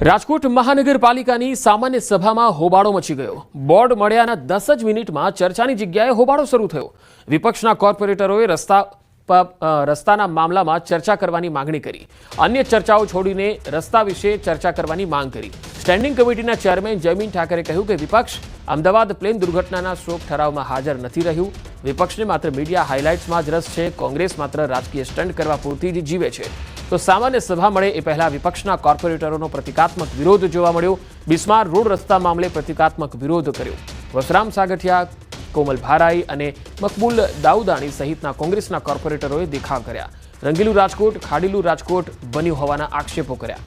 રાજકોટ મહાનગરપાલિકાની સામાન્ય સભામાં હોબાળો મચી ગયો। બોર્ડ મળ્યાના 10 જ મિનિટમાં ચર્ચાની જગ્યાએ હોબાળો શરૂ થયો। વિપક્ષના કોર્પોરેટરોએ રસ્તાના મામલામાં ચર્ચા કરવાની માંગણી કરી। અન્ય ચર્ચાઓ છોડીને રસ્તા વિશે ચર્ચા કરવાની માંગ કરી। સ્ટેન્ડિંગ કમિટીના ચેરમેન જયમીન ઠાકરે કહ્યું કે વિપક્ષ અમદાવાદ પ્લેન દુર્ઘટનાના શોક ઠરાવમાં હાજર નથી રહ્યું। વિપક્ષને માત્ર મીડિયા હાઇલાઇટ્સમાં જ રસ છે। કોંગ્રેસ માત્ર રાજકીય સ્ટન્ટ કરવા પૂરતી જ જીવે છે। તો સામાન્ય સભા મળે એ પહેલા વિપક્ષના કોર્પોરેટરોનો પ્રતિકાત્મક વિરોધ જોવા મળ્યો। બિસ્માર રોડ રસ્તા મામલે પ્રતિકાત્મક વિરોધ કર્યો। વસરામ સાગઠિયા, કોમલ ભારાઈ અને મકબૂલ દાઉદાણી સહિતના કોંગ્રેસના કોર્પોરેટરોએ દેખાવ કર્યા। રંગીલું રાજકોટ ખાડીલું રાજકોટ બન્યું હોવાના આક્ષેપો કર્યા।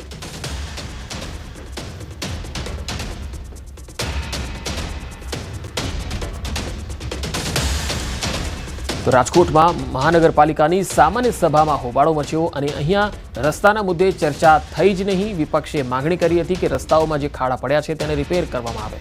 તો રાજકોટમાં મહાનગરપાલિકાની સામાન્ય સભામાં હોબાળો મચ્યો અને અહીંયા રસ્તાના મુદ્દે ચર્ચા થઈ જ નહીં। વિપક્ષે માંગણી કરી હતી કે રસ્તાઓમાં જે ખાડા પડ્યા છે તેને રિપેર કરવામાં આવે।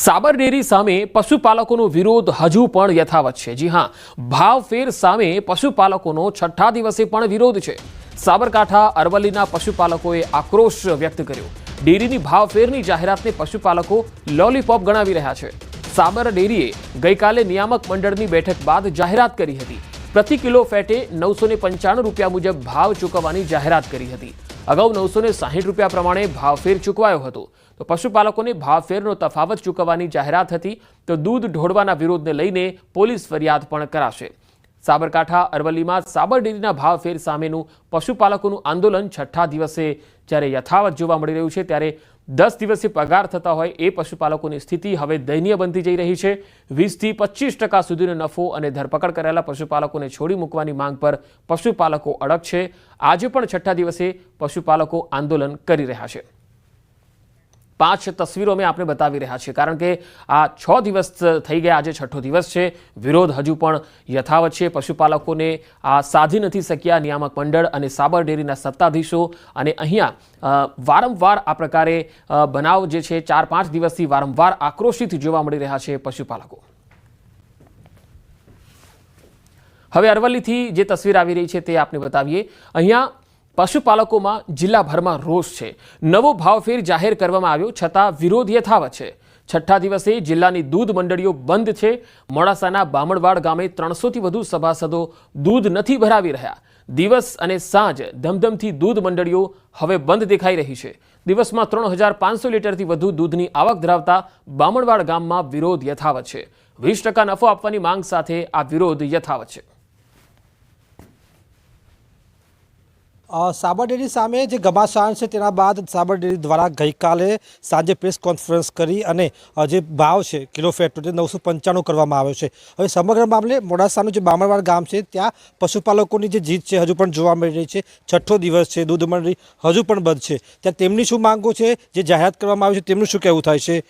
સાબર ડેરી સામે પશુપાલકોનો વિરોધ હજુ પણ યથાવત છે। જી હા, ભાવફેર સામે પશુપાલકોનો છઠ્ઠા દિવસે પણ વિરોધ છે। સાબરકાંઠા અરવલ્લીના પશુપાલકોએ આક્રોશ વ્યક્ત કર્યો। ડેરીની ભાવફેરની જાહેરાતને પશુપાલકો લોલીપોપ ગણાવી રહ્યા છે। સાબર ડેરીએ ગઈકાલે નિયામક મંડળની બેઠક બાદ જાહેરાત કરી હતી। પ્રતિ કિલો ફેટે 995 રૂપિયા મુજબ ભાવ ચૂકવવાની જાહેરાત કરી હતી। અગાઉ 960 રૂપિયા પ્રમાણે ભાવફેર ચૂકવાયો હતો। તો પશુપાલકોને ભાવફેરનો તફાવત ચૂકવવાની જાહેરાત હતી। તો દૂધ ઢોળવાના વિરોધને લઈને પોલીસ ફરિયાદ પણ કરાશે। સાબરકાંઠા અરવલ્લીમાં સાબર ડેરીના ભાવફેર સામેનું પશુપાલકોનું આંદોલન છઠ્ઠા દિવસે જ્યારે યથાવત જોવા મળી રહ્યું છે, ત્યારે 10 દિવસે પગાર થતા હોય એ પશુપાલકોની સ્થિતિ હવે દયનીય બનતી જઈ રહી છે। 20 થી 25% સુધીનો નફો અને ધરપકડ કરેલા પશુપાલકોને છોડી મૂકવાની માંગ પર પશુપાલકો અડગ છે। આજે પણ છઠ્ઠા દિવસે પશુપાલકો આંદોલન કરી રહ્યા છે। 5 તસવીરો અમે આપને બતાવી રહ્યા છીએ, કારણ કે આ 6 દિવસ થઈ ગયા, આજે છઠ્ઠો દિવસ છે। વિરોધ હજુ પણ યથાવત છે। પશુપાલકોને આ સાધી નથી શક્યા નિયામક મંડળ અને સાબર ડેરીના સત્તાધીશો, અને અહીંયા વારંવાર આ પ્રકારે બનાવ જે છે 4-5 દિવસથી વારંવાર આક્રોશિત જોવા મળી રહ્યા છે પશુપાલકો। હવે અરવલ્લીથી જે તસવીર આવી રહી છે તે આપને બતાવીએ। અહીંયા પશુપાલકોમાં જિલ્લાભરમાં રોષ છે। નવો ભાવફેર જાહેર કરવામાં આવ્યો છતાં વિરોધ યથાવત છે। છઠ્ઠા દિવસે જિલ્લાની દૂધ મંડળીઓ બંધ છે। મોડાસાના બામણવાડ ગામે 300થી વધુ સભાસદો દૂધ નથી ભરાવી રહ્યા। દિવસ અને સાંજ ધમધમથી દૂધ મંડળીઓ હવે બંધ દેખાઈ રહી છે। દિવસમાં 3500 લીટરથી વધુ દૂધની આવક ધરાવતા બામણવાડ ગામમાં વિરોધ યથાવત છે। 20% નફો આપવાની માંગ સાથે આ વિરોધ યથાવત છે। સાબર ડેરી સામે જે ઘમાસાણ છે તેના બાદ સાબર ડેરી દ્વારા ગઈકાલે સાંજે પ્રેસ કોન્ફરન્સ કરી અને જે ભાવ છે કિલો ફેટનો તે 995 કરવામાં આવ્યો છે। હવે સમગ્ર મામલે મોડાસાનું જે બામણવાડ ગામ છે ત્યાં પશુપાલકોની જે જીત છે હજુ પણ જોવા મળી રહી છે। છઠ્ઠો દિવસ છે, દૂધ મંડળી હજુ પણ બંધ છે। ત્યાં તેમની શું માંગો છે, જે જાહેરાત કરવામાં આવી છે તેમનું શું કહેવું થાય છે?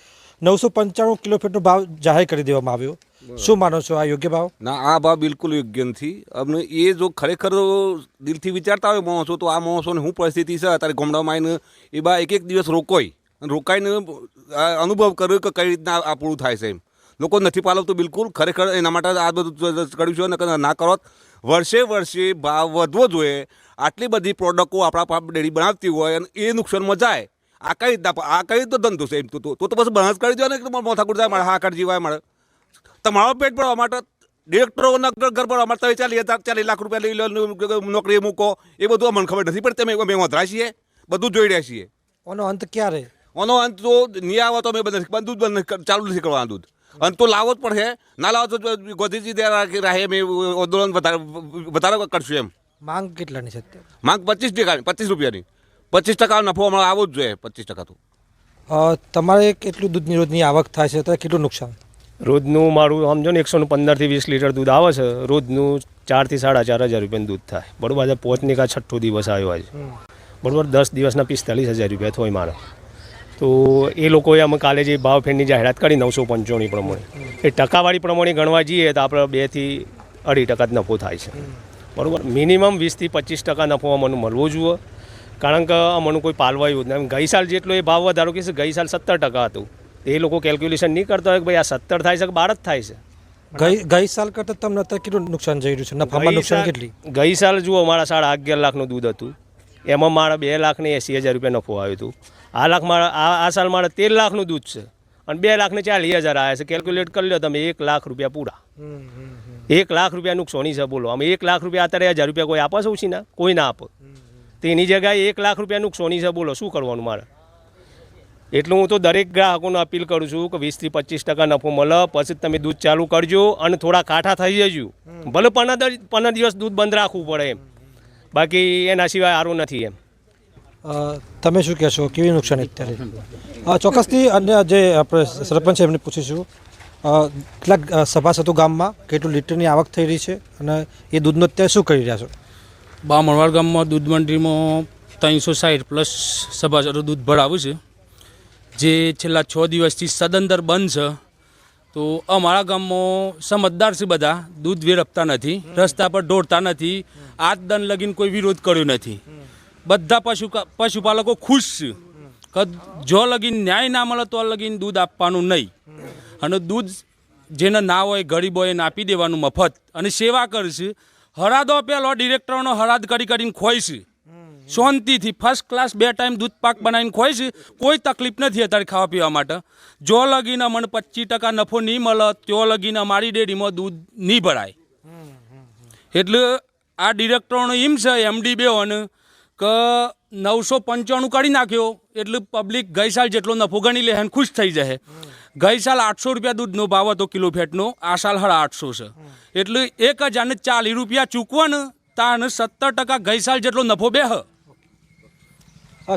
995 કિલો ફેટનો ભાવ જાહેર કરી દેવામાં આવ્યો, શું માનો છો? આ યોગ્ય ભાવ? ના, આ ભાવ બિલકુલ યોગ્ય નથી। અમને એ જો ખરેખર દિલથી વિચારતા હોય માણસો, તો આ માણસોને શું પરિસ્થિતિ છે અત્યારે ગામડામાં આવીને એ બા એક દિવસ રોકાઈને અનુભવ કર્યો કે કઈ રીતના આ પૂરું થાય છે। એમ લોકો નથી પાલવતું બિલકુલ। ખરેખર એના માટે આ બધું કર્યું છે, ના કરો વર્ષે ભાવ વધવો જોઈએ। આટલી બધી પ્રોડક્ટો આપણા ડેરી બનાવતી હોય અને એ નુકસાનમાં જાય, આ કઈ રીતનો ધંધો છે? એમ તો પછી બનાસ કરી દો ને, મોથાકૂટ જાય મારે, હાકર જીવાય મારે। તમારો પેટ ભરવા માટે ડિરેક્ટરોના ઘર ભરવા માટે 40 લાખ રૂપિયા લઈ લો, નોકરી મૂકો, એ બધું અમને ખબર નથી પડતી। અમે વધરા છીએ, બધું જોઈ રહ્યા છીએ। આનો અંત ક્યારે? આનો અંત તો નહીં આવે તો અમે બંધ ચાલુ નથી કરવાનું દૂધ। અંત તો લાવો જ પડશે। ના લાવો તો ગોધીજી રાહે અમે આંદોલન વધારે કરશું। એમ માંગ કેટલાની છે? માંગ 25 રૂપિયાની। 25% નફો અમારે આવવો જ જોઈએ। 25% તો તમારે કેટલું દૂધની રોજની આવક થાય છે, તો કેટલું નુકસાન? રોજનું મારું સમજો ને 115 થી 20 લીટર દૂધ આવે છે। રોજનું 4 થી 4.5 રૂપિયાનું દૂધ થાય, બરાબર। આજે પહોંચને કા છઠ્ઠો દિવસ આવ્યો આજે, બરાબર। 10 દિવસના 45,000 રૂપિયા થાય મારે। તો એ લોકોએ અમે કાલે જે ભાવફેરની જાહેરાત કરી 995 પ્રમાણે, એ ટકાવારી પ્રમાણે ગણવા જઈએ તો આપણે 2 થી 2.5% જ નફો થાય છે, બરાબર। મિનિમમ 20 થી 25% નફો અમને મળવો જોઈએ, કારણ કે અમને કોઈ પાલવાયું જ નહીં। ગઈ સાલ જેટલો એ ભાવ વધારો કે ગઈ સાલ 70% હતું, એ લોકો કેલ્ક્યુલેશન નહીં કરતા હોય કે ભાઈ આ 70 થાય છે કે 12 જ થાય છે। ગઈ સાલ કરતાં તમને અત્યારે કેટલું નુકસાન જઈ રહ્યું છે? નફામાં નુકસાન કેટલી? ગઈ સાલ જુઓ અમારા 11.5 લાખનું દૂધ હતું, એમાં મારે 2,80,000 રૂપિયા નફો આવ્યો હતું. આ સાલ મારે 13 લાખનું દૂધ છે અને 2,40,000 આવ્યા છે. કેલ્ક્યુલેટ કરી લો તમે, 1 લાખ રૂપિયા પૂરા. 1 લાખ રૂપિયા નુકસાની છે. બોલો, અમે 1 લાખ રૂપિયા અત્યારે 1,000 રૂપિયા કોઈ આપે છે ઉછીના? કોઈ ના આપે. તેની જગ્યાએ 1 લાખ રૂપિયા નુકસાની છે. બોલો શું કરવાનું મારે? એટલું હું તો દરેક ગ્રાહકોને અપીલ કરું છું કે 20 થી 25% નફો મળે પછી તમે દૂધ ચાલુ કરજો અને થોડા કાઠા થઈ જજો. ભલે 15 દિવસ દૂધ બંધ રાખવું પડે એમ, બાકી એના સિવાય સારું નથી એમ. તમે શું કહેશો, કેવી નુકસાની અત્યારે? ચોક્કસથી અન્ય જે આપણે સરપંચ છે એમને પૂછીશું, કેટલાક સભાસદો ગામમાં કેટલું લીટરની આવક થઈ રહી છે અને એ દૂધનો અત્યારે શું કરી રહ્યા છો? બામણવાડ ગામમાં દૂધ મંડળીમાં 360 પ્લસ સભાસદો દૂધ ભરાવું છે, જે છેલ્લા 6 દિવસથી સદંતર બંધ છે. તો અમારા ગામમાં સમજદાર છે, બધા દૂધ વેરપતા નથી, રસ્તા પર દોડતા નથી, આજ દન લગીને કોઈ વિરોધ કર્યો નથી. બધા પશુપાલકો ખુશ છે કે જો લગીન ન્યાય ના મળે તો લગીન દૂધ આપવાનું નહીં, અને દૂધ જેને ના હોય ગરીબ હોય એને આપી દેવાનું મફત, અને સેવા કરશે. હરાદો પેલો ડિરેક્ટરનો હરાદ કરીને ખોય છે શાંતિથી, ફર્સ્ટ ક્લાસ 2 ટાઈમ દૂધ પાક બનાવીને ખોય છે. કોઈ તકલીફ નથી અત્યારે ખાવા પીવા માટે. જો લગીને મને 25% નફો નહીં મળે તો લગીને અમારી ડેરીમાં દૂધ નહીં ભરાય. એટલે આ ડિરેક્ટરનો એમ છે MD બેઓને કે 995 કાઢી નાખ્યો એટલે પબ્લિક ગઈ સાલ જેટલો નફો ગણી લે અને ખુશ થઈ જાય. ગઈ સાલ 800 રૂપિયા દૂધનો ભાવ હતો કિલો ફેટનો, આ સાલ 850 છે. એટલે 1,040 રૂપિયા ચૂકવો ને તાને 70% ગઈ સાલ જેટલો નફો બેહ.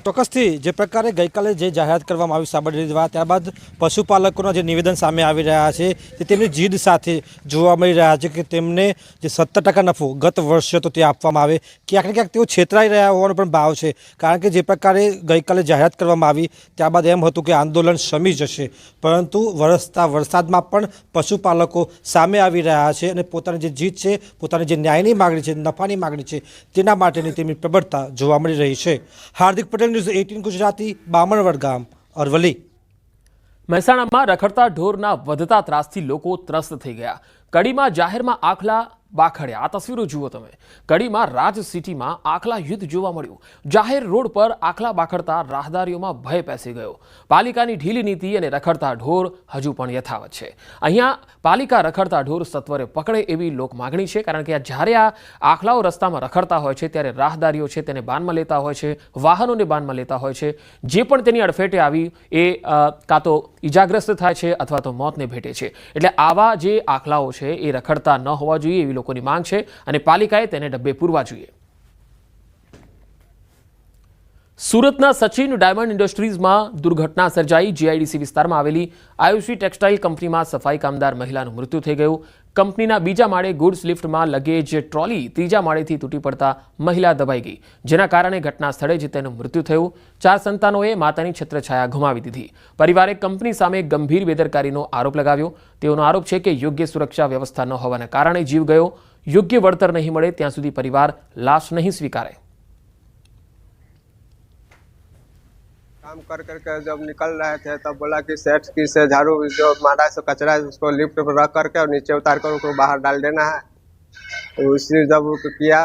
ચોક્કસથી જે પ્રકારે ગઈકાલે જે જાહેરાત કરવામાં આવી સાબર ડેરી દ્વારા, ત્યારબાદ પશુપાલકોના જે નિવેદન સામે આવી રહ્યા છે તે તેમની જીદ સાથે જોવા મળી રહ્યા છે કે તેમને જે 70% નફો ગત વર્ષે હતો તે આપવામાં આવે. ક્યાંક ને ક્યાંક તેઓ છેતરાઈ રહ્યા હોવાનો પણ ભાવ છે, કારણ કે જે પ્રકારે ગઈકાલે જાહેરાત કરવામાં આવી ત્યારબાદ એમ હતું કે આંદોલન શમી જશે, પરંતુ વરસતા વરસાદમાં પણ પશુપાલકો સામે આવી રહ્યા છે અને પોતાની જે જીદ છે, પોતાની જે ન્યાયની માગણી છે, નફાની માગણી છે, તેના માટેની તેમની પ્રબળતા જોવા મળી રહી છે. હાર્દિક પટેલ, ન્યૂઝ 18 ગુજરાતી, બામણવડ ગામ, અરવલ્લી. મહેસાણામાં રખડતા ઢોરના વધતા ત્રાસથી લોકો ત્રસ્ત થઈ ગયા. કડીમાં જાહેરમાં આખલા બાખડ્યા. આ તસવીરો જુઓ તમે. કડીમાં રાજ સિટીમાં આખલા યુદ્ધ જોવા મળ્યું. જાહેર રોડ પર આખલા બાખડતા રાહદારીઓમાં ભય પેસી ગયો. પાલિકાની ઢીલી નીતિ અને રખડતા ઢોર હજુ પણ યથાવત છે. અહીંયા પાલિકા રખડતા ઢોર સત્વરે પકડે એવી લોક માગણી છે, કારણ કે જ્યારે આ આખલાઓ રસ્તામાં રખડતા હોય છે ત્યારે રાહદારીઓ છે તેને બાનમાં લેતા હોય છે, વાહનોને બાનમાં લેતા હોય છે. જે પણ તેની અડફેટે આવી એ કાં તો ઈજાગ્રસ્ત થાય છે અથવા તો મોતને ભેટે છે. એટલે આવા જે આખલાઓ છે એ રખડતા ન હોવા જોઈએ એવી લોકોની માંગ છે અને પાલિકાએ તેને ડબ્બે પૂરવા જોઈએ. સુરતના સચિન ડાયમંડ ઇન્ડસ્ટ્રીઝમાં દુર્ઘટના સર્જાઈ. GIDC વિસ્તારમાં આવેલી આયુષી ટેક્સટાઇલ કંપનીમાં સફાઈ કામદાર મહિલાનું મૃત્યુ થઈ ગયું. કંપનીના બીજા માળે ગુડ્સ લિફ્ટમાં લગેજ ટ્રોલી ત્રીજા માળેથી તૂટી પડતા મહિલા દબાઈ ગઈ, જેના કારણે ઘટના સ્થળે જ તેનું મૃત્યુ થયું. 4 સંતાનોએ માતાની છત્રછાયા ગુમાવી દીધી. પરિવારે કંપની સામે ગંભીર બેદરકારીનો આરોપ લગાવ્યો. તેઓનો આરોપ છે કે યોગ્ય સુરક્ષા વ્યવસ્થા ન હોવાના કારણે જીવ ગયો. યોગ્ય વળતર નહીં મળે ત્યાં સુધી પરિવાર લાશ નહીં સ્વીકારે. काम कर जब निकल रहे थे तब बोला कि सेठ की से झाड़ू जो मारा से कचरा है उसको लिफ्ट पर रख करके और नीचे उतार कर उसको बाहर डाल देना है. तो उसी जब किया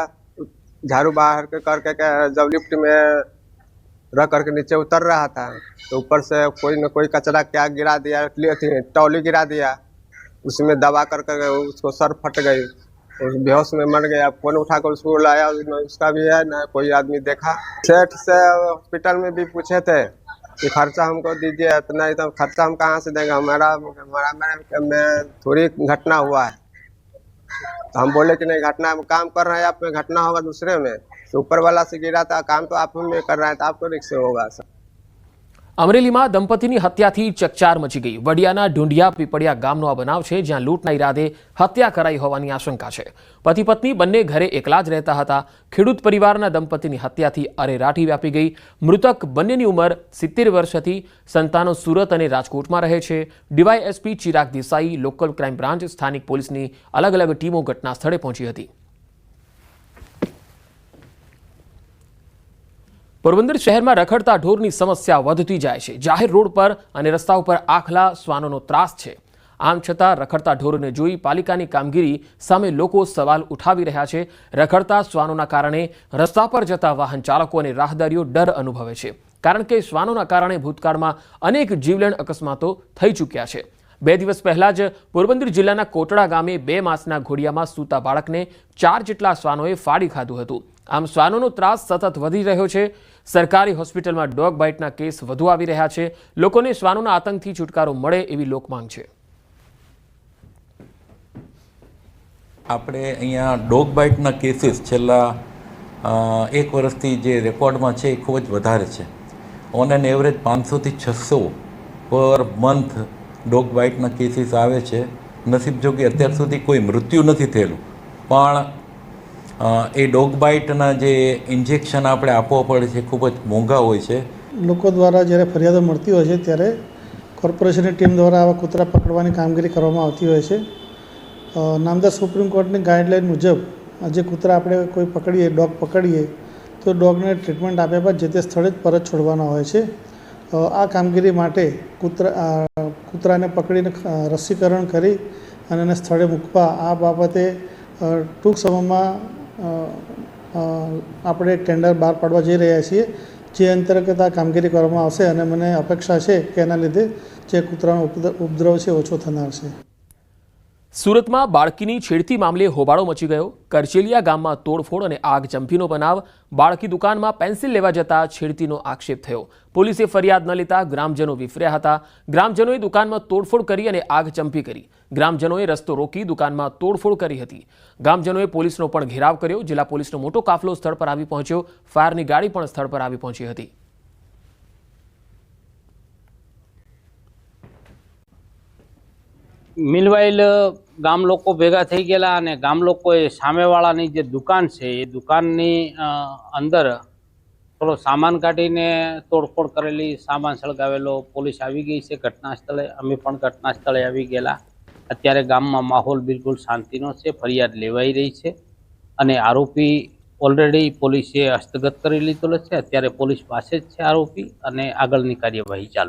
झाड़ू बाहर करके जब लिफ्ट में रख करके नीचे उतर रहा था तो ऊपर से कोई न कोई कचरा क्या गिरा दिया, टॉली गिरा दिया, उसमें दबा करके उसको सर फट गई, बेहोश में मर गया. फोन उठाकर उसको लाया, उसका भी है ना कोई आदमी देखा. सेठ से हॉस्पिटल में भी पूछे थे कि खर्चा हमको दीजिए, इतना ही तो खर्चा हम कहाँ से देंगे, हमारा में थोड़ी घटना हुआ है. तो हम बोले कि नहीं, घटना काम कर रहे हैं आप में, घटना होगा दूसरे में, तो ऊपर वाला से गिरा था, काम तो आप में कर रहे हैं तो आपको रिक्स से होगा सर. અમરેલીમાં દંપતીની હત્યાથી ચકચાર મચી ગઈ. વડિયાના ઢુંઢિયા પીપળિયા ગામનો આ બનાવ છે, જ્યાં લૂંટના ઈરાદે હત્યા કરાઈ હોવાની આશંકા છે. પતિ પત્ની બંને ઘરે એકલા જ રહેતા હતા. ખેડૂત પરિવારના દંપતીની હત્યાથી અરેરાટી વ્યાપી ગઈ. મૃતક બંનેની ઉંમર 70 વર્ષ હતી. સંતાનો સુરત અને રાજકોટમાં રહે છે. DYSP Chirag Desai, local crime branch, સ્થાનિક પોલીસની અલગ અલગ ટીમો ઘટના સ્થળે પહોંચી હતી. પોરબંદર શહેરમાં રખડતા ઢોરની સમસ્યા વધતી જાય છે. જાહેર રોડ પર અને રસ્તા ઉપર આખલા શ્વાનોનો ત્રાસ છે. આમ છતાં રખડતા ઢોરોને જોઈ પાલિકાની કામગીરી સામે લોકો સવાલ ઉઠાવી રહ્યા છે. રખડતા શ્વાનોના કારણે રસ્તા પર જતા વાહન ચાલકો અને રાહદારીઓ ડર અનુભવે છે, કારણ કે શ્વાનોના કારણે ભૂતકાળમાં અનેક જીવલેણ અકસ્માતો થઈ ચૂક્યા છે. 2 દિવસ પહેલા જ પોરબંદર જિલ્લાના કોટડા ગામે 2 માસના ઘોડિયામાં સૂતા બાળકને 4 જેટલા શ્વાનોએ ફાડી ખાધું હતું. આમ શ્વાનોનો ત્રાસ સતત વધી રહ્યો છે. સરકારી હોસ્પિટલમાં ડોગ બાઇટના કેસ વધુ આવી રહ્યા છે. લોકોને શ્વાનોના આતંકથી છુટકારો મળે એવી લોકમાંગ છે. આપણે અહીંયા ડોગ બાઇટના કેસીસ છેલ્લા 1 વર્ષથી જે રેકોર્ડમાં છે એ ખૂબ જ વધારે છે. ઓન એન એવરેજ 500 થી 600 પર મંથ ડોગ બાઇટના કેસીસ આવે છે. નસીબ જોકે અત્યાર સુધી કોઈ મૃત્યુ નથી થયેલું, પણ એ ડોગ બાઇટના જે ઇન્જેક્શન આપણે આપવા પડે છે ખૂબ જ મોંઘા હોય છે. લોકો દ્વારા જ્યારે ફરિયાદો મળતી હોય છે ત્યારે કોર્પોરેશનની ટીમ દ્વારા આવા કૂતરા પકડવાની કામગીરી કરવામાં આવતી હોય છે. નામદાર સુપ્રીમ કોર્ટની ગાઈડલાઇન મુજબ જે કૂતરા આપણે કોઈ પકડીએ, ડોગ પકડીએ, તો ડોગને ટ્રીટમેન્ટ આપ્યા બાદ જે તે સ્થળે જ પરત છોડવાના હોય છે. આ કામગીરી માટે કૂતરાને પકડીને રસીકરણ કરી અને એને સ્થળે મૂકવા આ બાબતે ટૂંક સમયમાં આપણે એક ટેન્ડર બહાર પાડવા જઈ રહ્યા છીએ, જે અંતર્ગત આ કામગીરી કરવામાં આવશે અને મને અપેક્ષા છે કે એના લીધે જે કૂતરાનો ઉપદ્રવ છે ઓછો થનાર છે. સુરતમાં બાળકીની છેડતી મામલે હોબાળો મચી ગયો. કરચેલિયા ગામમાં તોડફોડ અને આગચંપીનો બનાવ. બાળકી દુકાનમાં પેન્સિલ લેવા જતા છેડતીનો આક્ષેપ થયો. પોલીસે ફરિયાદ ન લેતા ગ્રામજનો વિફર્યા હતા. ગ્રામજનોએ દુકાનમાં તોડફોડ કરી અને આગચંપી કરી. ગ્રામજનોએ રસ્તો રોકી દુકાનમાં તોડફોડ કરી હતી. ગ્રામજનોએ પોલીસનો પણ ઘેરાવ કર્યો. જિલ્લા પોલીસનો મોટો કાફલો સ્થળ પર આવી પહોંચ્યો. ફાયરની ગાડી પણ સ્થળ પર આવી પહોંચી હતી. મિલવાઇલ ગામ લોકો ભેગા થઈ ગયેલા અને ગામ લોકોએ સામેવાળાની જે દુકાન છે એ દુકાનની અંદર થોડો સામાન કાઢીને તોડફોડ કરેલી, સામાન સળગાવેલો. પોલીસ આવી ગઈ છે ઘટના સ્થળે. અમે પણ ઘટના સ્થળે આવી ગયેલા. અત્યારે ગામમાં માહોલ બિલકુલ શાંતિનો છે. ફરિયાદ લેવાઈ રહી છે અને આરોપી ઓલરેડી પોલીસે હસ્તગત કરી લીધેલો છે. અત્યારે પોલીસ પાસે જ છે આરોપી અને આગળની કાર્યવાહી ચાલુ.